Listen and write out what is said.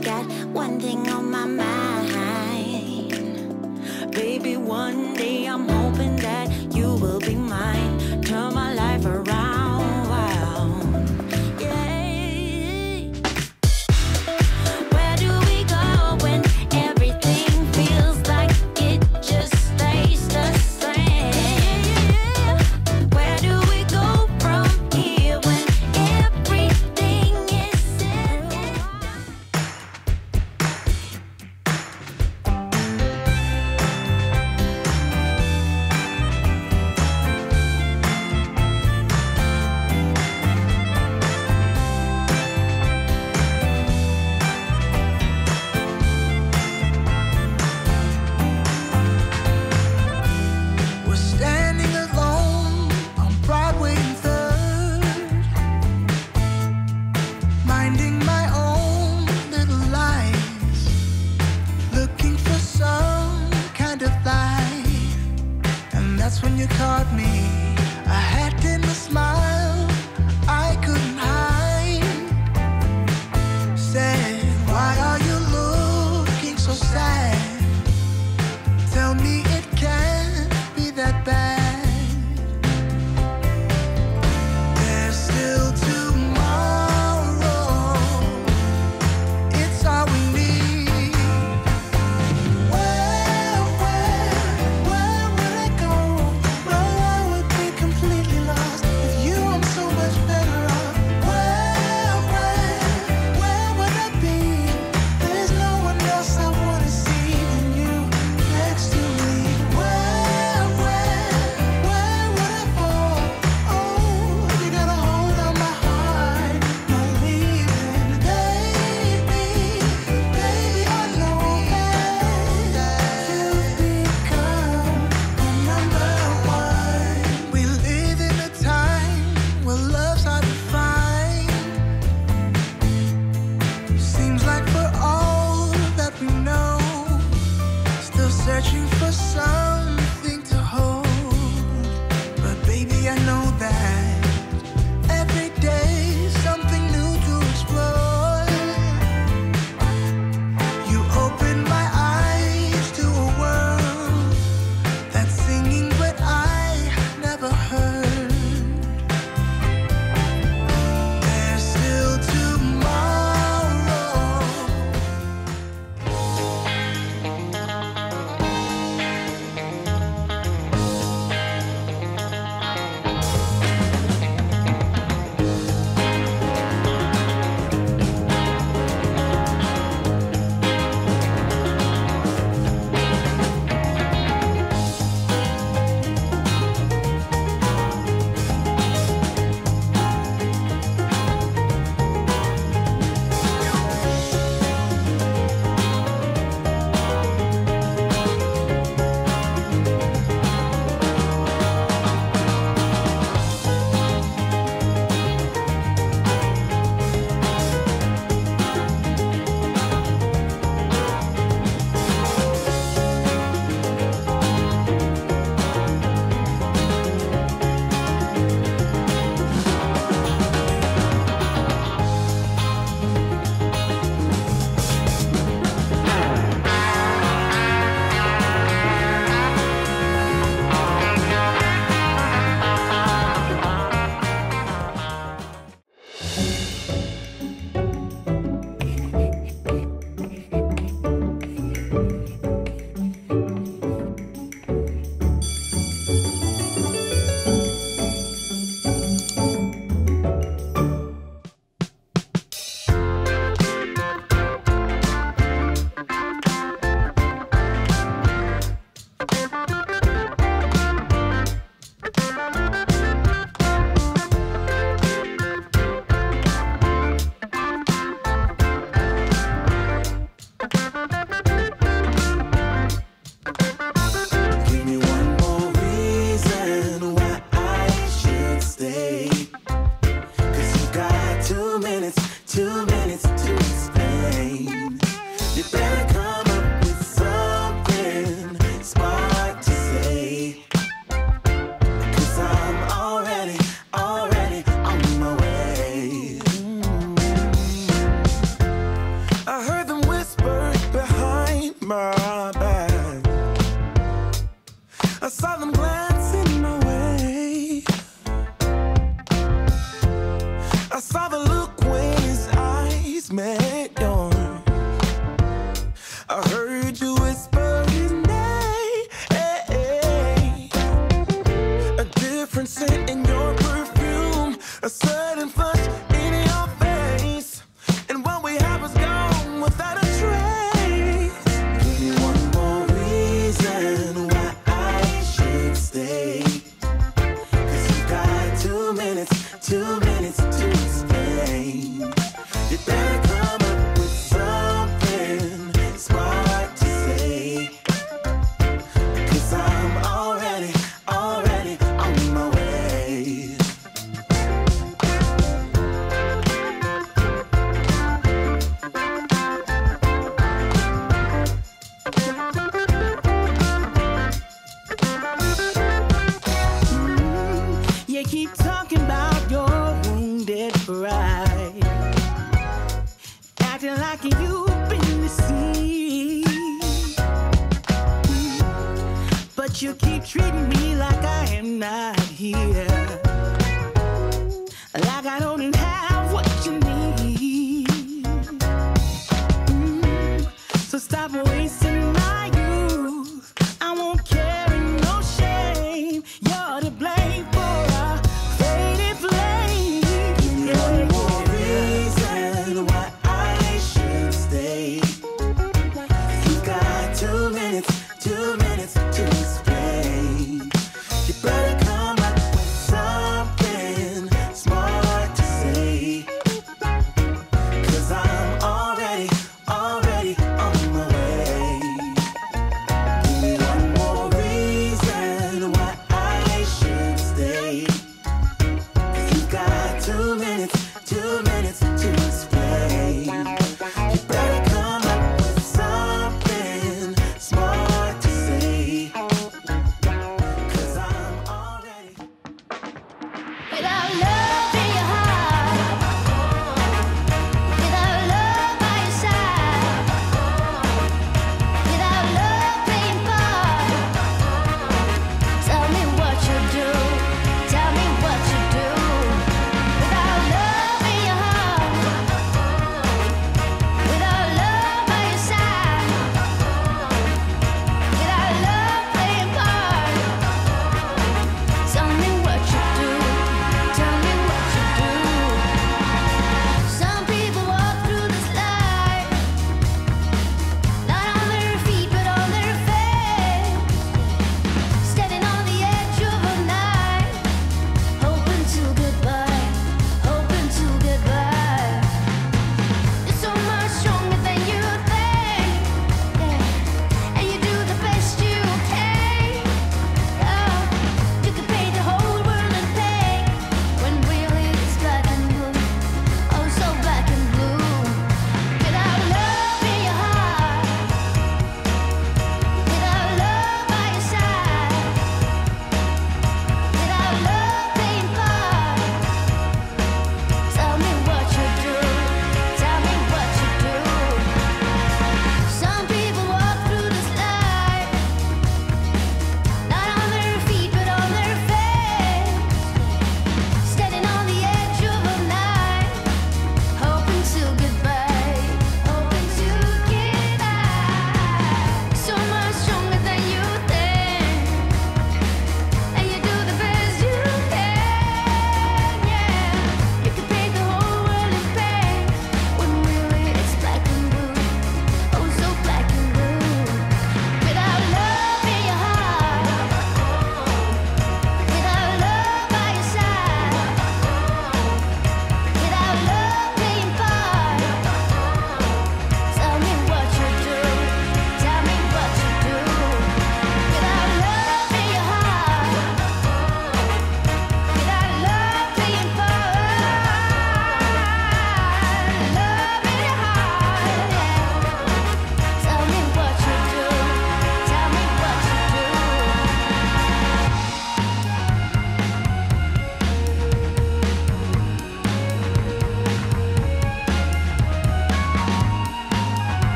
just got one thing on my mind. Baby, one day I'm hoping that you will be mine. Turn my life around, wow. Yeah. Where do we go when everything feels like it just stays the same? Where do we go from here when everything is set? We're standing alone on Broadway and Third, minding my own little lies, looking for some kind of life. And that's when you caught me. I had in a smile I couldn't hide. Said, why are you looking so sad? Tell me it can't be that bad. There's still tomorrow. It's all we need. Where would I go? Well, I would be completely lost. With you, I'm so much better off. Where would I be? There's no one else I wanna see than you next to me. Where would I fall? Oh, you got a hold on my heart, not leaving. Baby, I know that you've become my number one. We live in a time where love's hard to find. Seems like for all that we know, still searching for something to hold. But baby, I know that every day something new to explore. You open my eyes to a world that's singing but I never heard. There's still tomorrow. bersama